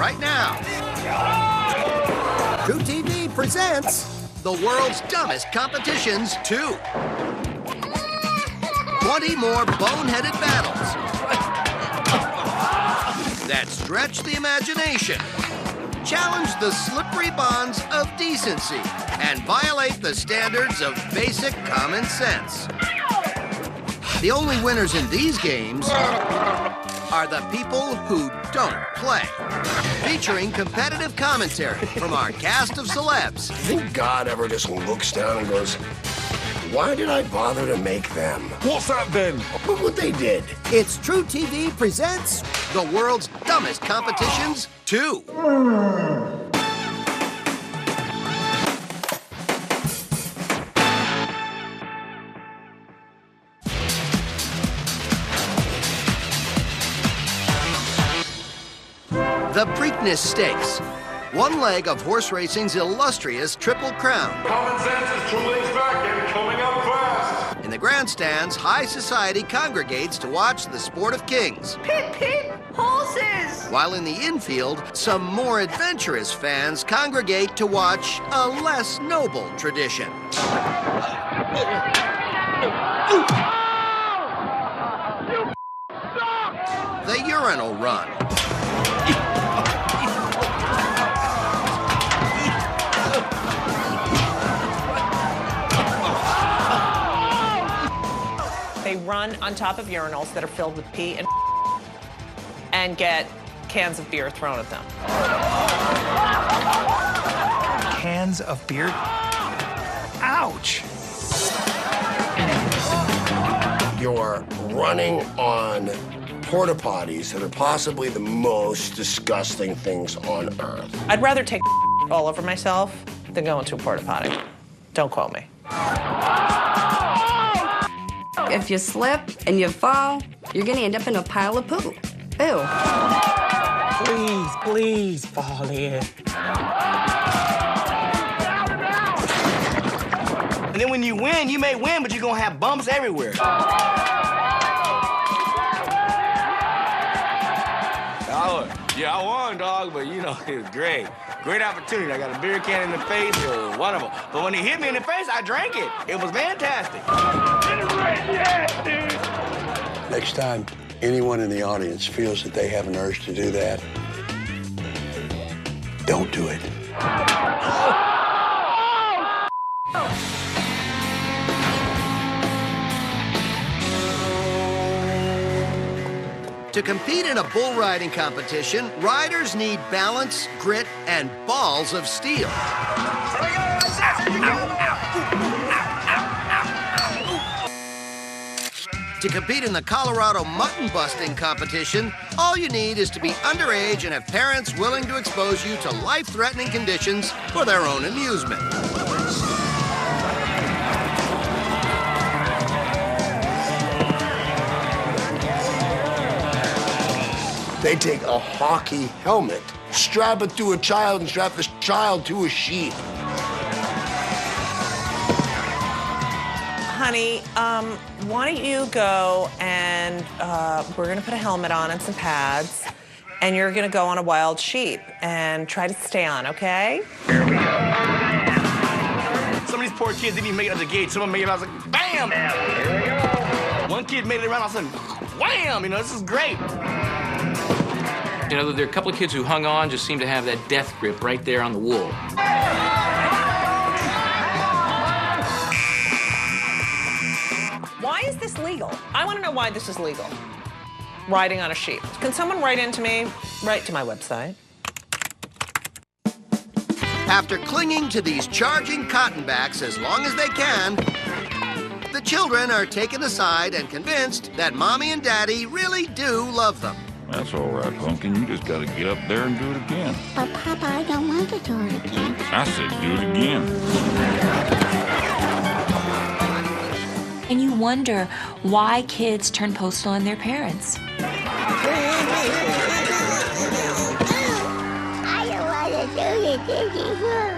right now. True TV presents The World's Dumbest Competitions 2. 20 more boneheaded battles that stretch the imagination, challenge the slippery bonds of decency, and violate the standards of basic common sense. The only winners in these games are the people who don't play. Featuring competitive commentary from our cast of celebs. I think God ever just looks down and goes, why did I bother to make them? What's that then? Look what they did. It's True TV presents The World's Dumbest Competitions 2. The Preakness Stakes, one leg of horse racing's illustrious Triple Crown. Common sense is 2 legs back and coming up fast. In the grandstands, high society congregates to watch the sport of kings. Pit, pit, horses! While in the infield, some more adventurous fans congregate to watch a less noble tradition. The urinal run. They run on top of urinals that are filled with pee and get cans of beer thrown at them. Cans of beer? Ouch! You're running on porta potties that are possibly the most disgusting things on earth. I'd rather take all over myself than go into a porta potty. Don't quote me. If you slip and you fall, you're gonna end up in a pile of poo. Ew. Please, please fall in. And then when you win, you may win, but you're gonna have bumps everywhere. Yeah, I won, dog, but you know, it was great. Great opportunity. I got a beer can in the face. It was wonderful. But when he hit me in the face, I drank it. It was fantastic. Next time anyone in the audience feels that they have an urge to do that, don't do it. To compete in a bull riding competition, riders need balance, grit, and balls of steel. To compete in the Colorado mutton busting competition, all you need is to be underage and have parents willing to expose you to life-threatening conditions for their own amusement. They take a hockey helmet, strap it to a child, and strap this child to a sheep. Honey, why don't you go and we're gonna put a helmet on and some pads, and you're gonna go on a wild sheep and try to stay on, okay? Here we go. Some of these poor kids didn't even make it out the gate. Someone made it out, I was like, bam! Here we go. One kid made it around, all of a sudden, wham! You know, this is great. You know, there are a couple of kids who hung on, just seemed to have that death grip right there on the wool. Why is this legal? I want to know why this is legal. Riding on a sheep. Can someone write into me? Write to my website. After clinging to these charging cottonbacks as long as they can, the children are taken aside and convinced that Mommy and Daddy really do love them. That's all right, Pumpkin. You just gotta get up there and do it again. But, Papa, I don't want to do it again. I said do it again. And you wonder why kids turn postal on their parents. I don't want to do it anymore.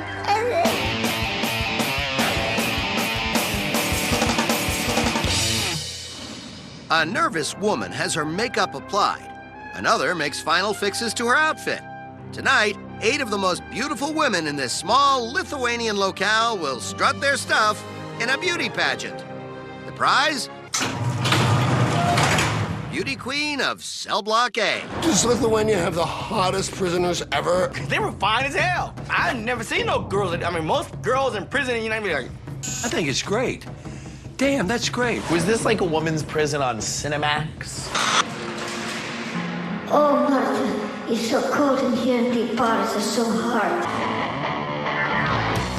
A nervous woman has her makeup applied. Another makes final fixes to her outfit. Tonight, 8 of the most beautiful women in this small Lithuanian locale will strut their stuff in a beauty pageant. The prize? Beauty Queen of Cell Block A. Does Lithuania have the hottest prisoners ever? They were fine as hell. I've never seen no girls. Most girls in prison in the United States. I think it's great. Damn, that's great. Was this like a woman's prison on Cinemax? Oh, Martha, it's so cold in here and the bars are so hard.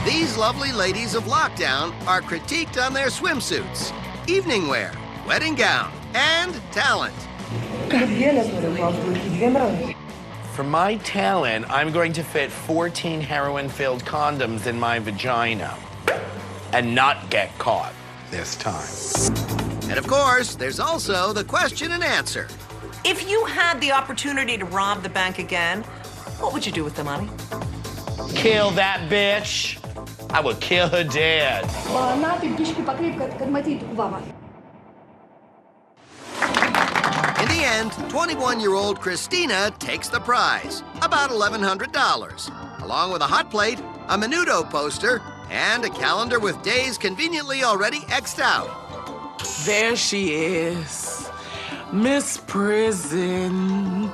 These lovely ladies of lockdown are critiqued on their swimsuits, evening wear, wedding gown, and talent. For my talent, I'm going to fit 14 heroin-filled condoms in my vagina and not get caught this time. And of course, there's also the question and answer. If you had the opportunity to rob the bank again, what would you do with the money? Kill that bitch. I would kill her dead. In the end, 21-year-old Christina takes the prize, about $1,100, along with a hot plate, a Menudo poster, and a calendar with days conveniently already X'd out. There she is, Miss Prison.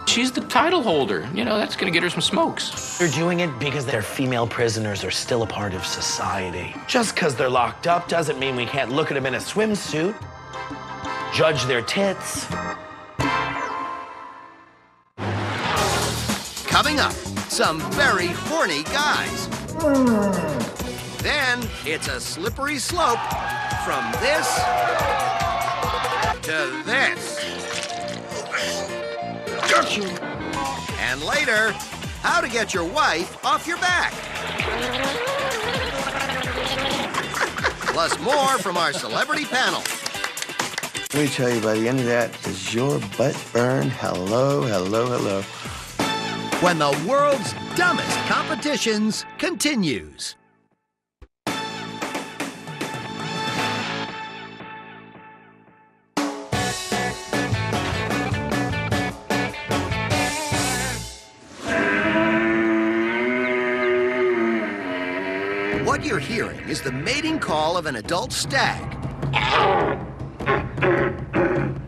She's the title holder. You know, that's gonna get her some smokes. They're doing it because their female prisoners are still a part of society. Just because they're locked up doesn't mean we can't look at them in a swimsuit, judge their tits. Coming up, some very horny guys. Then it's a slippery slope from this to this. And later, how to get your wife off your back. Plus more from our celebrity panel. Let me tell you, by the end of that, does your butt burn? Hello, hello, hello. When the world's dumbest competitions continues. What you're hearing is the mating call of an adult stag.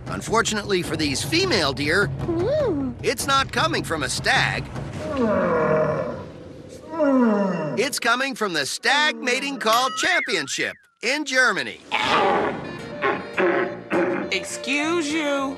Unfortunately for these female deer, it's not coming from a stag. It's coming from the Stag Mating Call Championship in Germany. Excuse you.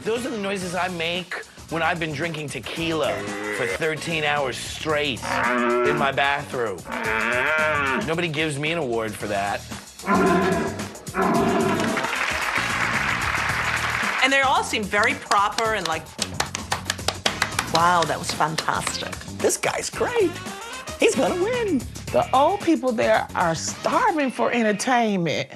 Those are the noises I make when I've been drinking tequila for 13 hours straight in my bathroom. Nobody gives me an award for that. And they all seem very proper and like, wow, that was fantastic. This guy's great. He's gonna win. The old people there are starving for entertainment.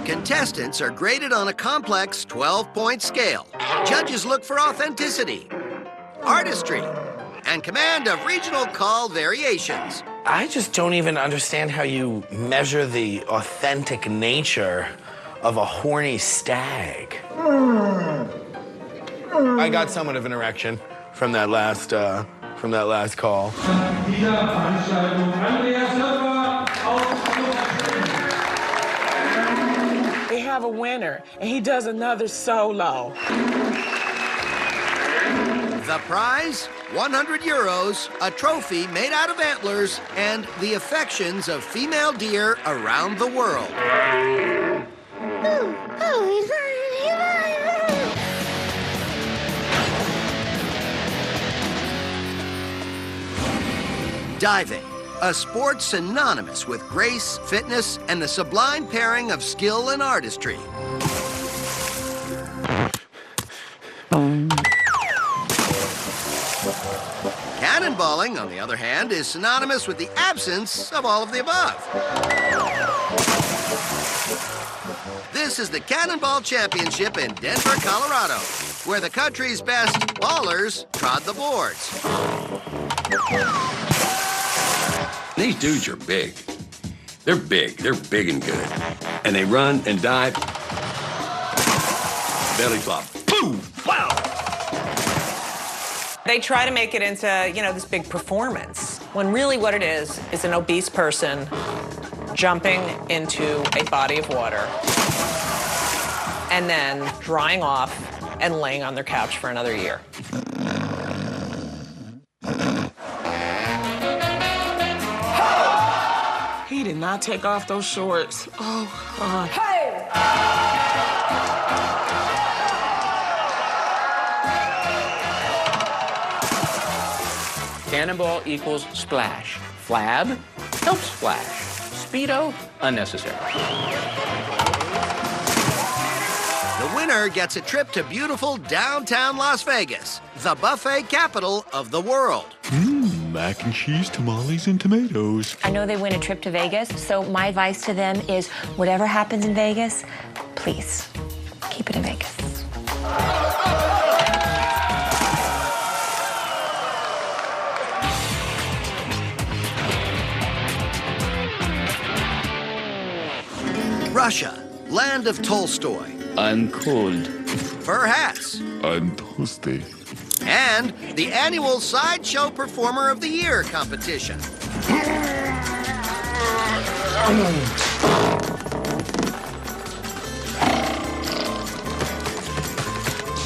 Contestants are graded on a complex 12-point scale. Judges look for authenticity, artistry, and command of regional call variations. I just don't even understand how you measure the authentic nature of a horny stag. I got somewhat of an erection from that last call. They have a winner, and he does another solo. The prize, 100 euros, a trophy made out of antlers, and the affections of female deer around the world. Diving, a sport synonymous with grace, fitness, and the sublime pairing of skill and artistry. Cannonballing, on the other hand, is synonymous with the absence of all of the above. This is the Cannonball Championship in Denver, Colorado, where the country's best ballers trod the boards. These dudes are big. They're big. They're big and good. And they run and dive. Belly flop. Boom! Wow! They try to make it into, you know, this big performance, when really what it is an obese person jumping into a body of water and then drying off and laying on their couch for another year. He did not take off those shorts. Oh, God. Cannonball equals splash. Flab helps splash. Speedo, unnecessary. The winner gets a trip to beautiful downtown Las Vegas, the buffet capital of the world. Mac and cheese, tamales, and tomatoes. I know they win a trip to Vegas, so my advice to them is whatever happens in Vegas, please keep it in Vegas. Russia, land of Tolstoy. I'm cold. Fur hats. I'm toasty. And the annual Sideshow Performer of the Year competition.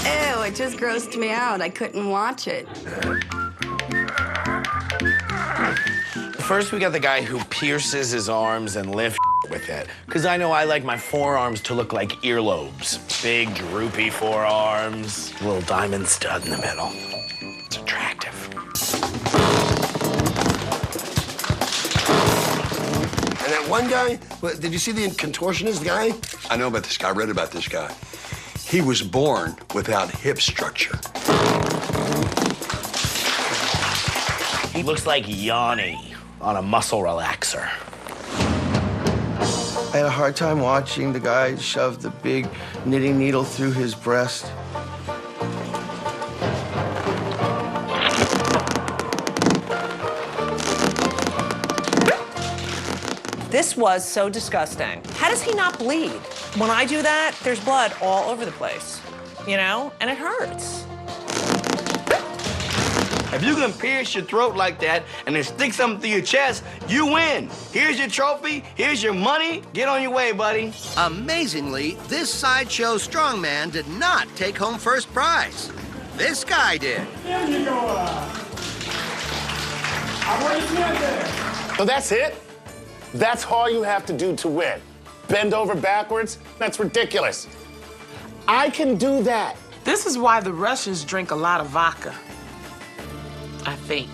Ew, it just grossed me out. I couldn't watch it. First, we got the guy who pierces his arms and lifts with it. Because I know I like my forearms to look like earlobes. Big, droopy forearms, little diamond stud in the middle. It's attractive. And that one guy, did you see the contortionist guy? I know about this guy. I read about this guy. He was born without hip structure. He looks like Yanni on a muscle relaxer. I had a hard time watching the guy shove the big knitting needle through his breast. This was so disgusting. How does he not bleed? When I do that, there's blood all over the place, you know, and it hurts. If you can pierce your throat like that and then stick something through your chest, you win. Here's your trophy, here's your money. Get on your way, buddy. Amazingly, this Sideshow strongman did not take home first prize. This guy did. So that's it? That's all you have to do to win. Bend over backwards? That's ridiculous. I can do that. This is why the Russians drink a lot of vodka. I think.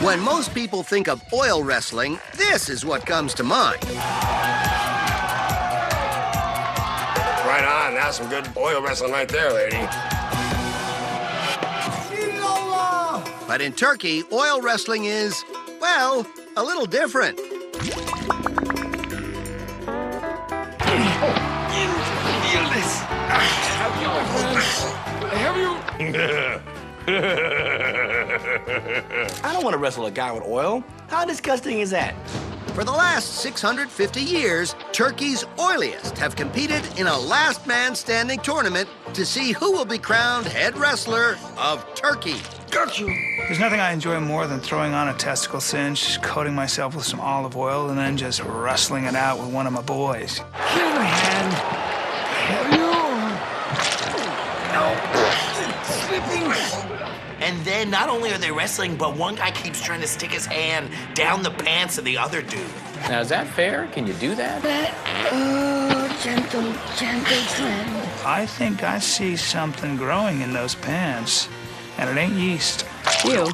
When most people think of oil wrestling, this is what comes to mind. Right on, that's some good oil wrestling right there, lady. But in Turkey, oil wrestling is, well, a little different. Feel this. I don't want to wrestle a guy with oil. How disgusting is that? For the last 650 years, Turkey's oiliest have competed in a last man standing tournament to see who will be crowned head wrestler of Turkey. Got you. There's nothing I enjoy more than throwing on a testicle cinch, coating myself with some olive oil, and then just wrestling it out with one of my boys. Give me a hand. Slipping. And then not only are they wrestling, but one guy keeps trying to stick his hand down the pants of the other dude. Now, is that fair? Can you do that? Oh, gentle, gentle friend. I think I see something growing in those pants, and it ain't yeast. Ew.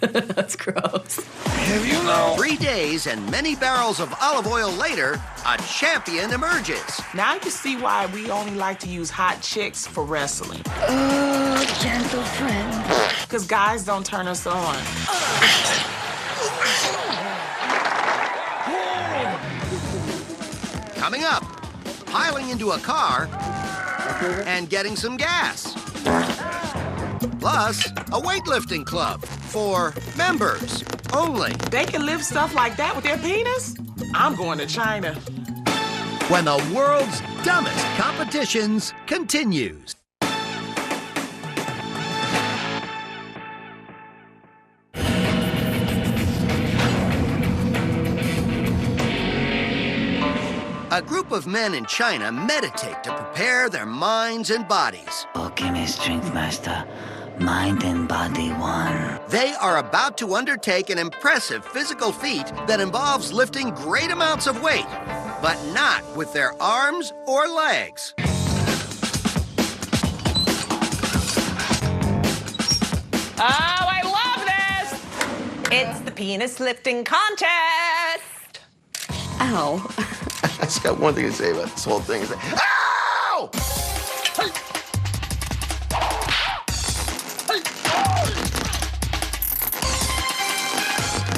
That's gross. Have you know? 3 days and many barrels of olive oil later, a champion emerges. Now you see why we only like to use hot chicks for wrestling. Oh, gentle friend. Because guys don't turn us on. Coming up, piling into a car and getting some gas. Plus, a weightlifting club for members only. They can lift stuff like that with their penis? I'm going to China. When the world's dumbest competitions continues. A group of men in China meditate to prepare their minds and bodies. Alchemy Strength Master, mind and body one. They are about to undertake an impressive physical feat that involves lifting great amounts of weight, but not with their arms or legs. Oh, I love this! It's the penis lifting contest! Ow. I just got one thing to say about this whole thing. Ow!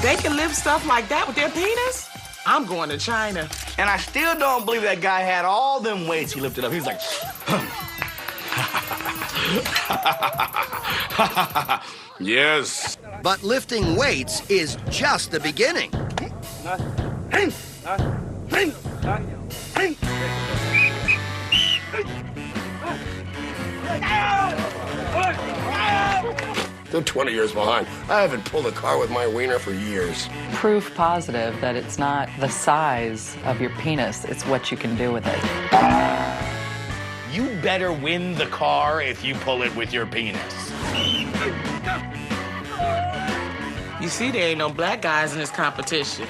They can lift stuff like that with their penis? I'm going to China. And I still don't believe that guy had all them weights he lifted up. He was like, Yes. But lifting weights is just the beginning. They're 20 years behind. I haven't pulled a car with my wiener for years. Proof positive that it's not the size of your penis, it's what you can do with it. You better win the car if you pull it with your penis. You see, there ain't no black guys in this competition.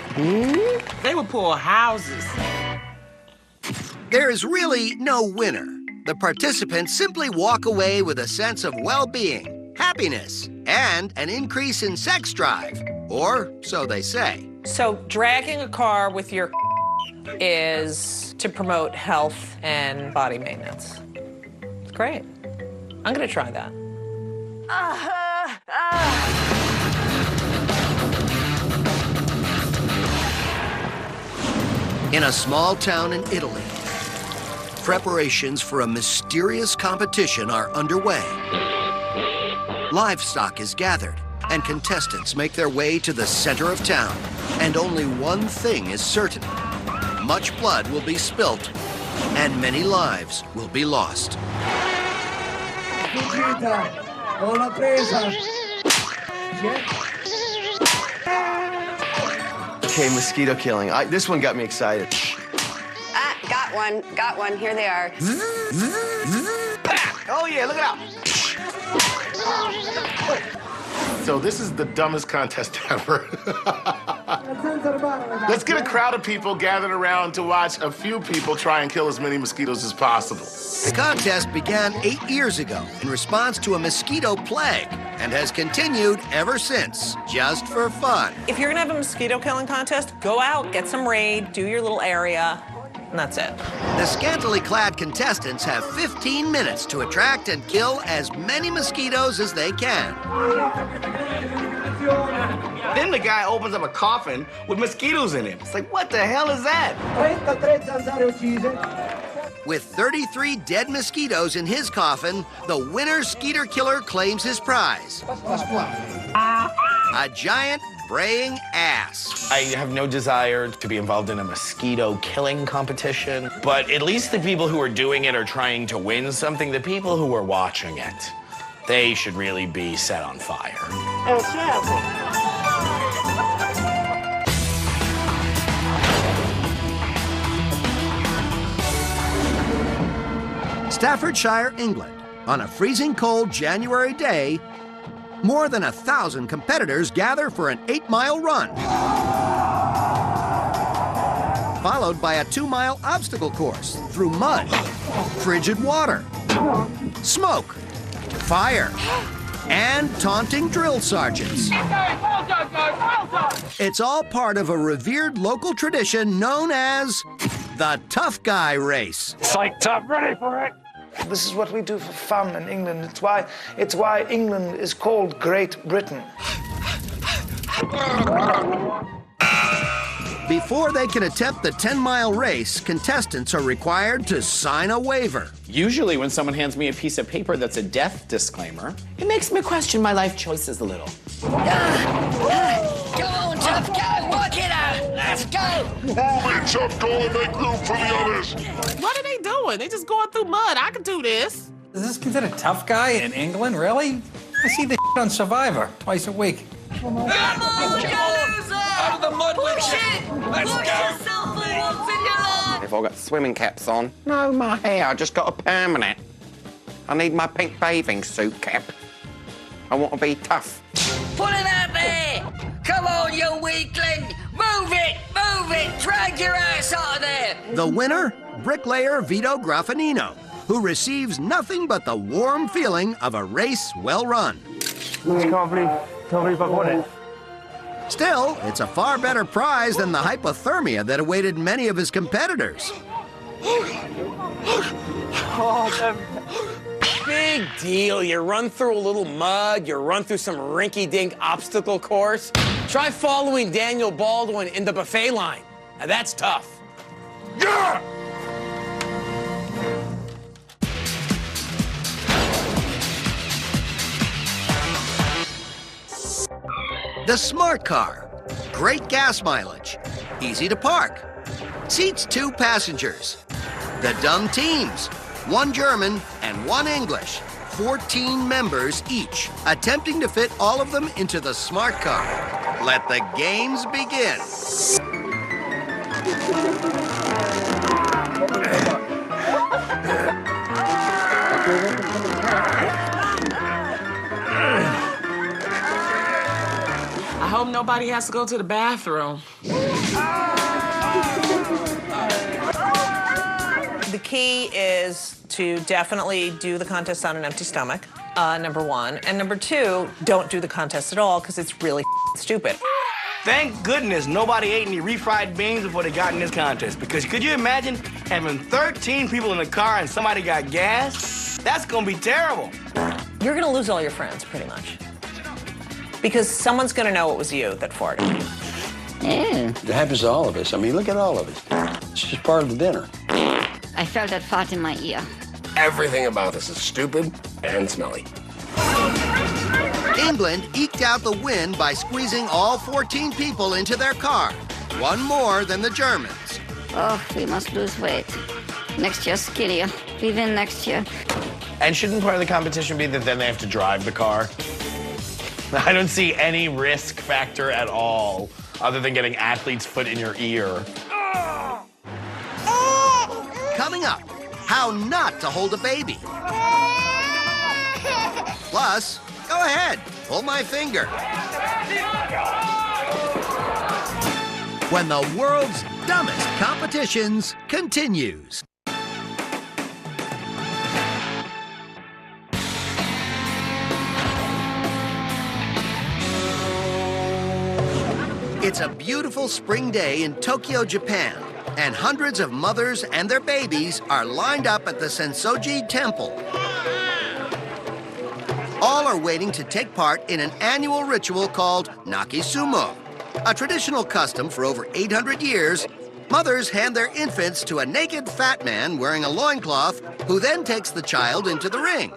They would pull houses. There is really no winner. The participants simply walk away with a sense of well-being, happiness, and an increase in sex drive, or so they say. So dragging a car with your is to promote health and body maintenance. It's great. I'm gonna try that. In a small town in Italy, preparations for a mysterious competition are underway. Livestock is gathered, and contestants make their way to the center of town. And only one thing is certain. Much blood will be spilt, and many lives will be lost. Okay, mosquito killing. This one got me excited. Got one. Here they are. oh yeah, look it out. So this is the dumbest contest ever. Let's get a crowd of people gathered around to watch a few people try and kill as many mosquitoes as possible. The contest began 8 years ago in response to a mosquito plague and has continued ever since, just for fun. If you're gonna have a mosquito killing contest, go out, get some Raid, do your little area, and that's it. The scantily clad contestants have 15 minutes to attract and kill as many mosquitoes as they can. Then the guy opens up a coffin with mosquitoes in it. It's like, what the hell is that? With 33 dead mosquitoes in his coffin, the winner skeeter killer claims his prize. A giant braying ass. I have no desire to be involved in a mosquito killing competition, but at least the people who are doing it are trying to win something. The people who are watching it, they should really be set on fire. Staffordshire, England. On a freezing cold January day, more than 1,000 competitors gather for an 8-mile run, followed by a 2-mile obstacle course through mud, frigid water, smoke, fire, and taunting drill sergeants. It's all part of a revered local tradition known as the Tough Guy Race. Psych top, ready for it. This is what we do for fun in England. It's why England is called Great Britain. Before they can attempt the 10-mile race, contestants are required to sign a waiver. Usually when someone hands me a piece of paper that's a death disclaimer, it makes me question my life choices a little. Go on, tough guy, walk it out. Let's go. Move it, tough guy, and make room for the others. What are they doing? They just going through mud. I can do this. Is this considered a tough guy in England, really? I see the on Survivor twice a week. Come on, out of the mud with it. Let's Push go. yourself for once in your life. They've all got swimming caps on. No, my hair, I just got a permanent. I need my pink bathing suit cap. I want to be tough. Pull it out there. Come on, you weakling. Move it, drag your ass out of there. The winner, bricklayer Vito Graffanino, who receives nothing but the warm feeling of a race well run. Can't believe I won it. Still, it's a far better prize than the hypothermia that awaited many of his competitors. Big deal. You run through a little mud, you run through some rinky-dink obstacle course. Try following Daniel Baldwin in the buffet line. Now that's tough. Yeah! The smart car. Great gas mileage. Easy to park. Seats 2 passengers. The dumb teams. 1 German and 1 English. 14 members each, attempting to fit all of them into the smart car. Let the games begin. I hope nobody has to go to the bathroom. The key is to definitely do the contest on an empty stomach, number 1. And number 2, don't do the contest at all because it's really stupid. Thank goodness nobody ate any refried beans before they got in this contest. Because could you imagine having 13 people in the car and somebody got gas? That's gonna be terrible. You're gonna lose all your friends, pretty much. Because someone's gonna know it was you that farted. It happens to all of us. I mean, look at all of us. It's just part of the dinner. I felt that fart in my ear. Everything about this is stupid and smelly. England eked out the win by squeezing all 14 people into their car. 1 more than the Germans. Oh, we must lose weight. Next year, skinnier. We win next year. And shouldn't part of the competition be that then they have to drive the car? I don't see any risk factor at all, other than getting athlete's foot in your ear. Coming up, how not to hold a baby. Plus, go ahead, pull my finger. When the world's dumbest competitions continues. It's a beautiful spring day in Tokyo, Japan, and hundreds of mothers and their babies are lined up at the Sensoji Temple. All are waiting to take part in an annual ritual called Nakisumo. A traditional custom for over 800 years, mothers hand their infants to a naked fat man wearing a loincloth who then takes the child into the ring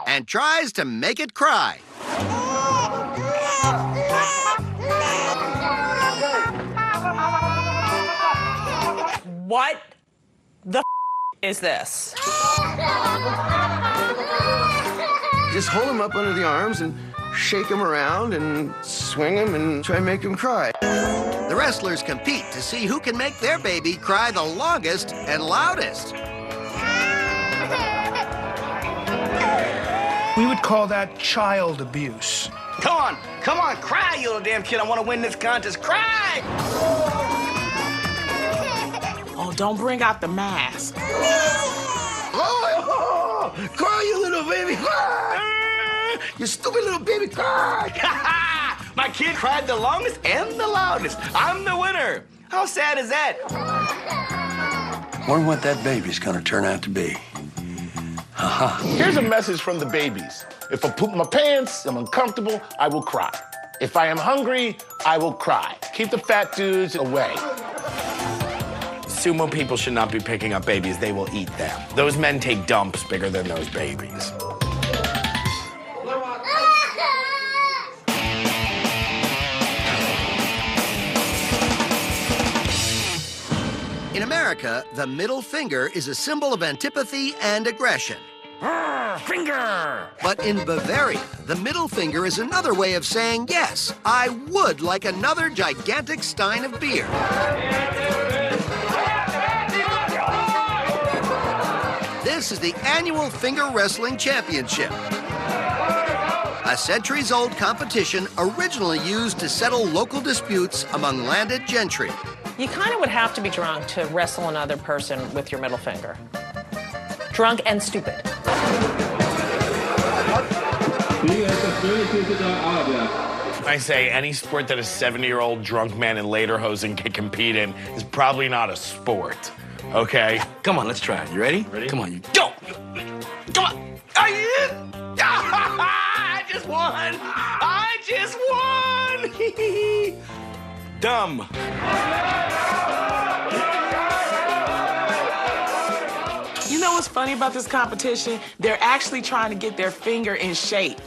and tries to make it cry. What the is this? Just hold him up under the arms and shake him around and swing him and try and make him cry. The wrestlers compete to see who can make their baby cry the longest and loudest. We would call that child abuse. Come on, cry, you little damn kid. I want to win this contest. Cry! Oh, don't bring out the mask. Oh, cry, you little baby, cry! You stupid little baby, cry! My kid cried the longest and the loudest. I'm the winner. How sad is that? Wonder what that baby's gonna turn out to be. Here's a message from the babies. If I poop my pants, I'm uncomfortable, I will cry. If I am hungry, I will cry. Keep the fat dudes away. sumo people should not be picking up babies. They will eat them. Those men take dumps bigger than those babies. In America, the middle finger is a symbol of antipathy and aggression. Finger! But in Bavaria, the middle finger is another way of saying, yes, I would like another gigantic stein of beer. This is the annual Finger Wrestling Championship. A centuries-old competition originally used to settle local disputes among landed gentry. You kind of would have to be drunk to wrestle another person with your middle finger. Drunk and stupid. I say any sport that a 70-year-old drunk man in lederhosen can compete in is probably not a sport, okay? Come on, let's try it. You ready? Ready? Come on, you go. Come on. I just won. I just won. Dumb. You know what's funny about this competition? They're actually trying to get their finger in shape.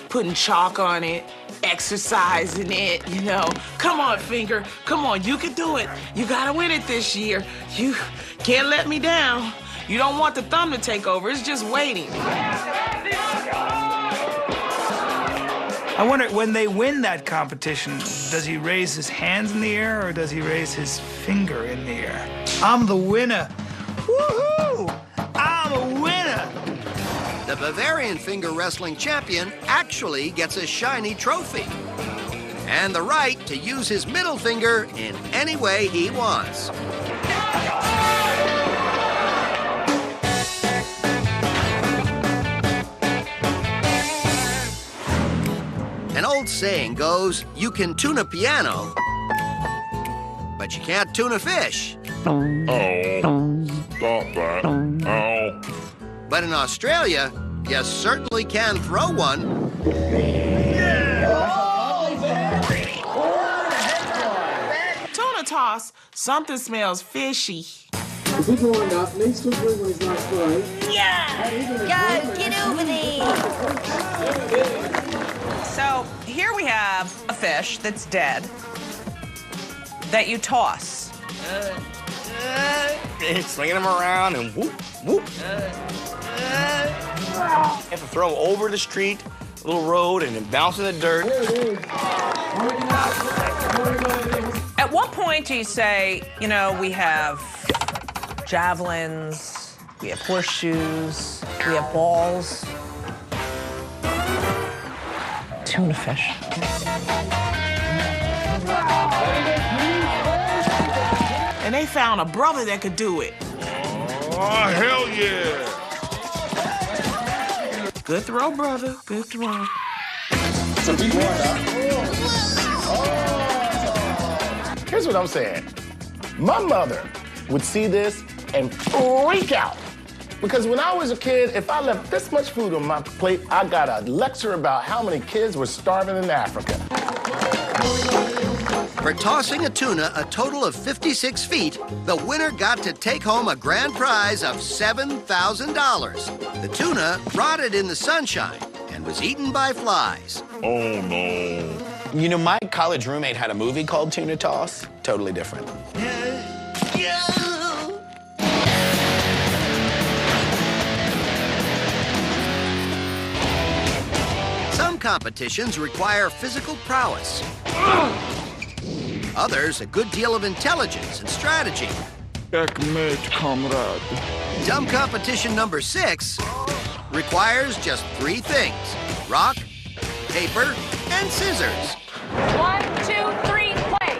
Putting chalk on it, exercising it, you know. Come on, finger. Come on, you can do it. You gotta win it this year. You can't let me down. You don't want the thumb to take over. It's just waiting. I wonder, when they win that competition, does he raise his hands in the air or does he raise his finger in the air? I'm the winner. Woohoo! I'm a winner! The Bavarian finger wrestling champion actually gets a shiny trophy and the right to use his middle finger in any way he wants. An old saying goes, you can tune a piano, but you can't tune a fish. Oh, stop that. Oh. But in Australia, you certainly can throw one. Tuna toss, something smells fishy. The big wind up needs to improve on his last throw. Yeah! Go, get over there! So here we have a fish that's dead that you toss. Swinging him around and whoop, whoop. You have to throw him over the street, a little road, and then bounce in the dirt. At what point do you say, you know, we have javelins, we have horseshoes, we have balls, tuna fish. And they found a brother that could do it. Oh, hell yeah! Good throw, brother. Good throw. It's a big Here's what I'm saying. My mother would see this and freak out. Because when I was a kid, if I left this much food on my plate, I got a lecture about how many kids were starving in Africa. For tossing a tuna a total of 56 feet, the winner got to take home a grand prize of $7,000. The tuna rotted in the sunshine and was eaten by flies. Oh, no. You know, my college roommate had a movie called Tuna Toss. Totally different. Some competitions require physical prowess. Others, a good deal of intelligence and strategy. Checkmate, comrade. Dumb competition number 6 requires just 3 things: rock, paper, and scissors. 1, 2, 3, play.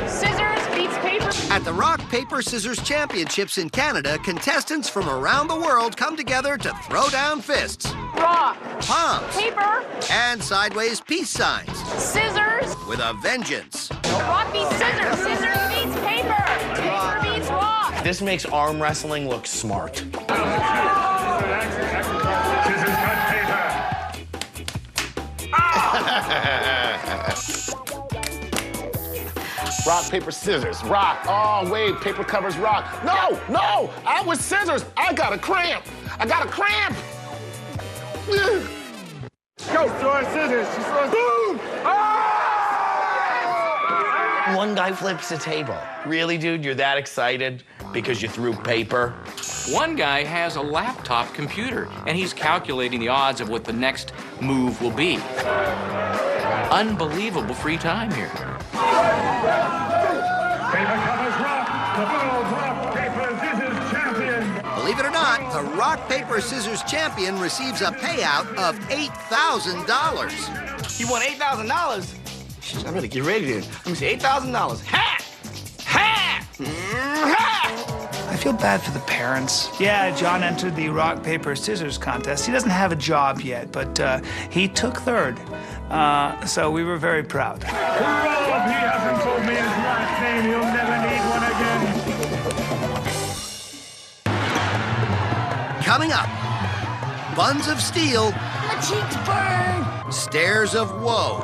Scissors beats paper. At the Rock, Paper, Scissors Championships in Canada, contestants from around the world come together to throw down fists, Rock. palms, Paper. and sideways peace signs Scissors. with a vengeance. Rock beats scissors. Scissors beats paper. Paper beats rock. This makes arm wrestling look smart. Rock, paper, scissors. Rock. Oh, wait, paper covers rock. No, no, I was scissors. I got a cramp. I got a cramp. Go, throwing scissors. She's throwing. Boom! One guy flips a table. Really, dude? You're that excited because you threw paper? One guy has a laptop computer, and he's calculating the odds of what the next move will be. Unbelievable free time here. Paper covers rock. The world rock, paper, scissors champion. Believe it or not, the rock, paper, scissors champion receives a payout of $8,000. You won $8,000? I better get ready then. Let me see, $8,000. Ha! Ha! Ha! I feel bad for the parents. Yeah, John entered the rock, paper, scissors contest. He doesn't have a job yet, but he took third. So we were very proud. Rob, he hasn't told me his last name. He'll never need one again. Coming up, buns of steel, My cheeks burn. stairs of woe,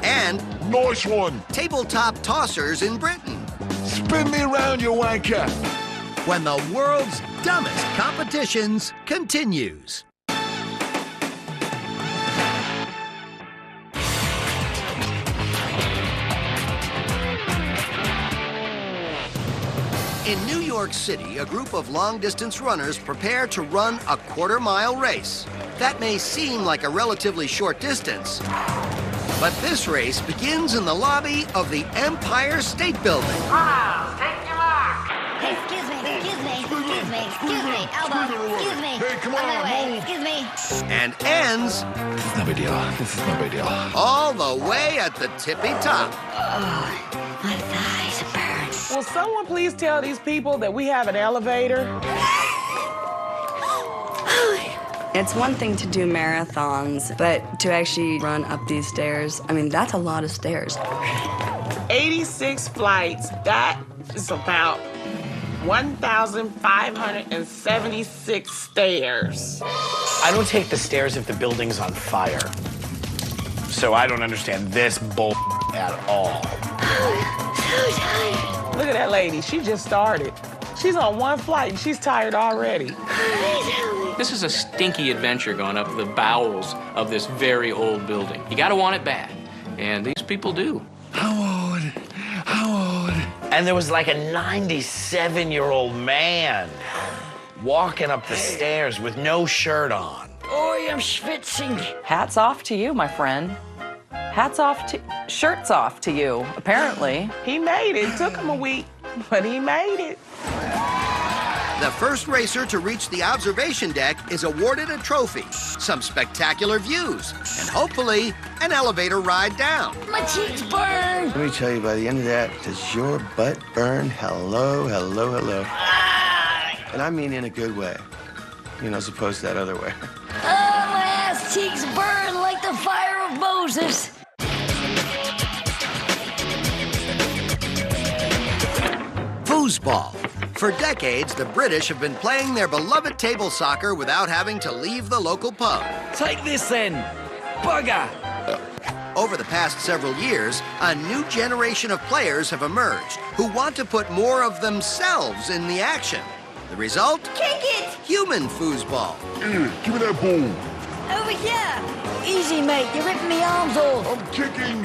and nice one. Tabletop tossers in Britain. Spin me around, you wanker. When the world's dumbest competitions continues. In New York City, a group of long-distance runners prepare to run a quarter-mile race. That may seem like a relatively short distance, but this race begins in the lobby of the Empire State Building. Hey, excuse me. Elbow, excuse me. Hey, come On my on, way. move. Excuse me. And ends This is no big deal. This is no big deal. all the way at the tippy top. My thighs burn. Will someone please tell these people that we have an elevator? It's one thing to do marathons, but to actually run up these stairs, I mean, that's a lot of stairs. 86 flights. That is about 1,576 stairs. I don't take the stairs if the building's on fire. So I don't understand this bull at all. Look at that lady. She just started. She's on one flight and she's tired already. This is a stinky adventure going up the bowels of this very old building. You gotta want it bad, and these people do. How old? And there was like a 97-year-old man walking up the stairs with no shirt on. Oh, I'm schwitzing. Hats off to you, my friend. Shirts off to you, apparently. He made it. It took him a week, but he made it. The first racer to reach the observation deck is awarded a trophy, some spectacular views, and hopefully an elevator ride down. My cheeks burn. Let me tell you, by the end of that, does your butt burn? Hello, hello, hello. And I mean in a good way, you know, as opposed to that other way. Oh, my ass cheeks burn like the fire of Moses. Foosball. For decades, the British have been playing their beloved table soccer without having to leave the local pub. Take this then. Bugger. Over the past several years, a new generation of players have emerged who want to put more of themselves in the action. The result? Kick it. Human foosball. Give me that ball. Over here. Easy, mate. You're ripping me arms off. I'm kicking.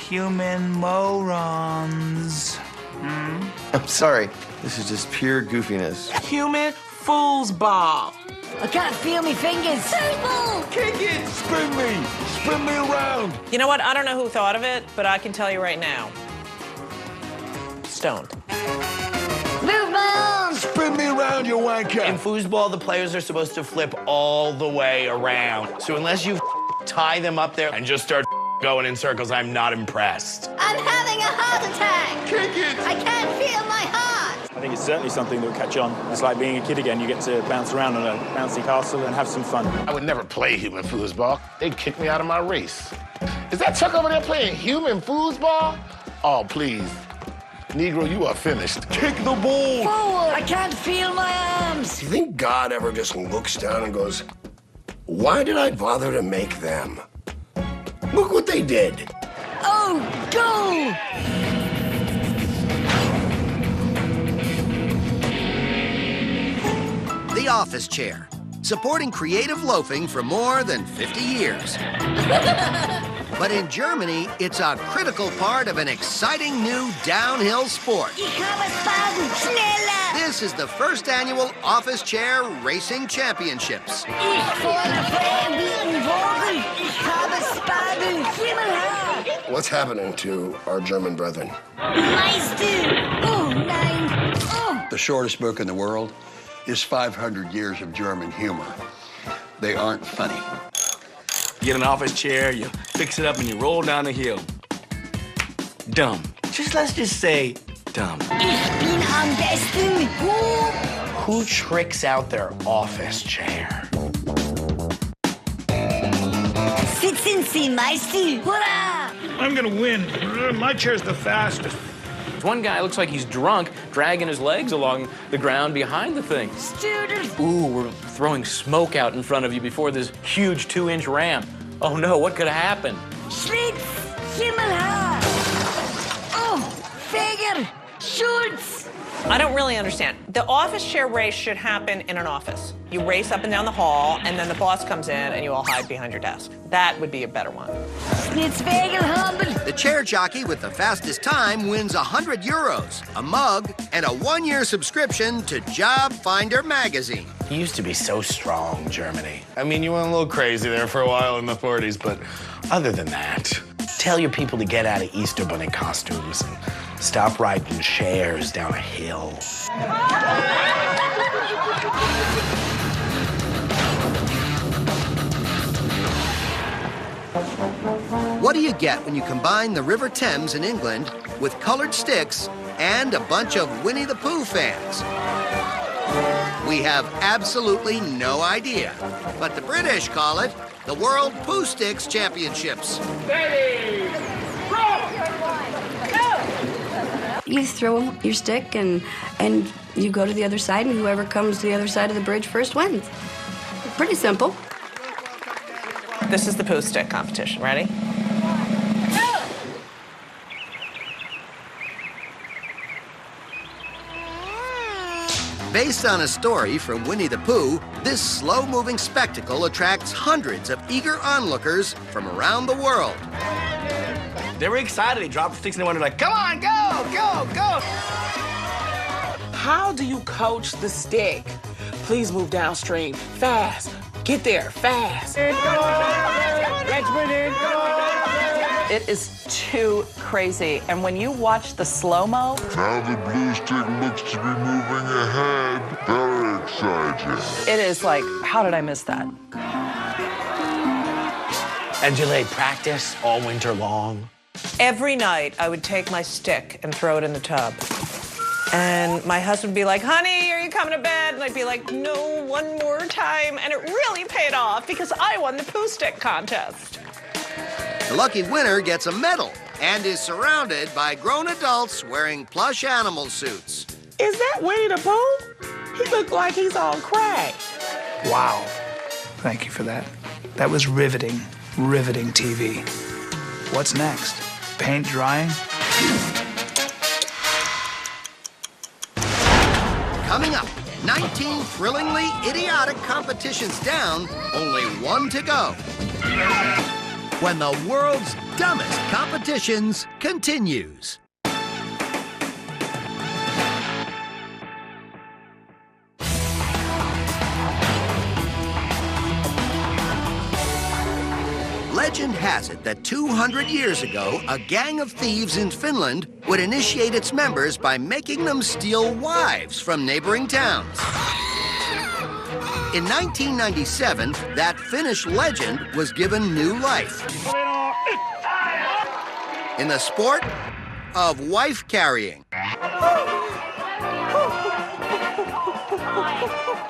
Human morons. I'm sorry. This is just pure goofiness. Human foosball. I can't feel me fingers. Foosball. Kick it. Spin me. Spin me around. You know what? I don't know who thought of it, but I can tell you right now. Stoned. Move my arms. Spin me around, you wanker. In foosball, the players are supposed to flip all the way around. So unless you tie them up there and just start going in circles, I'm not impressed. I'm having a heart attack. Kick it. I can't feel my heart. I think it's certainly something that will catch on. It's like being a kid again. You get to bounce around on a bouncy castle and have some fun. I would never play human foosball. They'd kick me out of my race. Is that Chuck over there playing human foosball? Oh, please. Negro, you are finished. Kick the ball. Forward. I can't feel my arms. Do you think God ever just looks down and goes, why did I bother to make them? Look what they did. Oh, goal! The office chair, supporting creative loafing for more than 50 years. But in Germany, it's a critical part of an exciting new downhill sport. This is the first annual Office Chair Racing Championships. What's happening to our German brethren? The shortest book in the world is 500 years of German humor. They aren't funny. You get an office chair, you fix it up, and you roll down the hill. Dumb. Let's just say dumb. Who tricks out their office chair? Sitzen Sie, Meister! Hurrah! I'm gonna win. My chair's the fastest. One guy looks like he's drunk, dragging his legs along the ground behind the thing. Student! Ooh, we're throwing smoke out in front of you before this huge 2-inch ramp. Oh no, what could have happened? Schlitz! Himmelhaar! Oh, Feger! Schultz! I don't really understand. The office chair race should happen in an office. You race up and down the hall, and then the boss comes in, and you all hide behind your desk. That would be a better one. The chair jockey with the fastest time wins 100 euros, a mug, and a 1-year subscription to Job Finder magazine. You used to be so strong, Germany. I mean, you went a little crazy there for a while in the 40s, but other than that, tell your people to get out of Easter Bunny costumes and stop riding chairs down a hill. What do you get when you combine the River Thames in England with colored sticks and a bunch of Winnie the Pooh fans? We have absolutely no idea, but the British call it the World Pooh Sticks Championships. Ready! Go! You throw your stick and you go to the other side, and whoever comes to the other side of the bridge first wins. Pretty simple. This is the Pooh Stick competition. Ready? Based on a story from Winnie the Pooh, this slow-moving spectacle attracts hundreds of eager onlookers from around the world. They were excited. They dropped the sticks and they were like, come on, go, go, go. How do you coach the stick? Please move downstream, fast. Get there, fast. It is too crazy. And when you watch the slow-mo, Now the blue stick looks to be moving ahead. Very exciting. it is like, how did I miss that? And you laid practice all winter long. Every night, I would take my stick and throw it in the tub. And my husband would be like, honey, are you coming to bed? And I'd be like, no, one more time. And it really paid off because I won the Pooh Stick contest. The lucky winner gets a medal and is surrounded by grown adults wearing plush animal suits. Is that Winnie the Pooh? He looked like he's on crack. Wow. Thank you for that. That was riveting, riveting TV. What's next? Paint drying? Coming up, 19 thrillingly idiotic competitions down, only one to go. When the world's dumbest competitions continues. Legend has it that 200 years ago, a gang of thieves in Finland would initiate its members by making them steal wives from neighboring towns. In 1997, that Finnish legend was given new life. In the sport of wife carrying.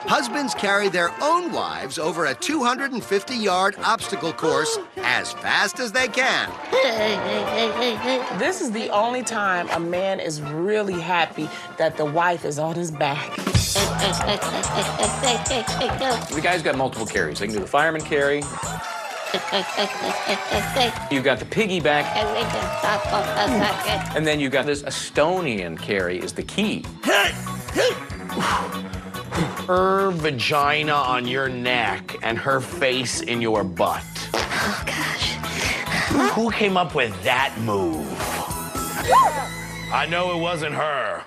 Husbands carry their own wives over a 250-yard obstacle course as fast as they can. This is the only time a man is really happy that the wife is on his back. The guy's got multiple carries. They can do the fireman carry. You got the piggyback. And then you got this Estonian carry is the key. Her vagina on your neck and her face in your butt. Oh, gosh. Who came up with that move? I know it wasn't her.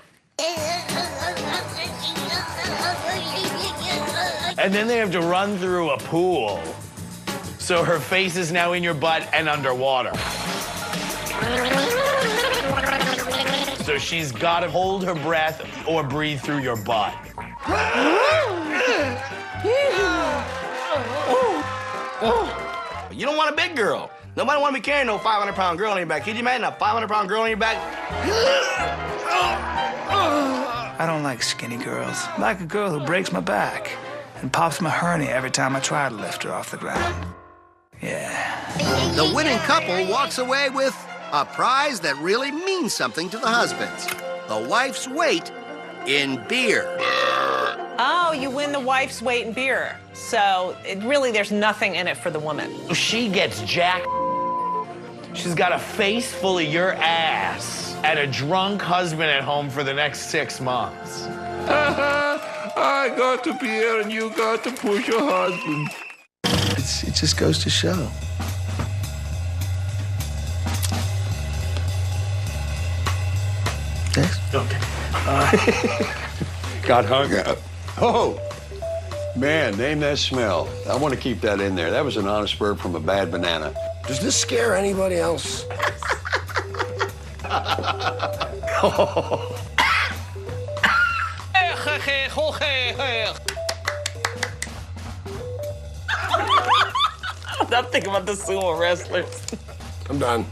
And then they have to run through a pool. So her face is now in your butt and underwater. So she's got to hold her breath or breathe through your butt. You don't want a big girl. Nobody want to be carrying no 500-pound girl on your back. Can you imagine a 500-pound girl on your back? I don't like skinny girls. I like a girl who breaks my back and pops my hernia every time I try to lift her off the ground. Yeah. The winning couple walks away with a prize that really means something to the husbands. The wife's weight in beer. Oh, you win the wife's weight in beer. So there's nothing in it for the woman. She gets jacked. She's got a face full of your ass and a drunk husband at home for the next 6 months. I got the beer and you got to push your husband. It just goes to show. Yes? Okay. Got hung up. Oh, man, name that smell. I want to keep that in there. That was an honest burp from a bad banana. Does this scare anybody else? I'm thinking about the sumo wrestlers. I'm done.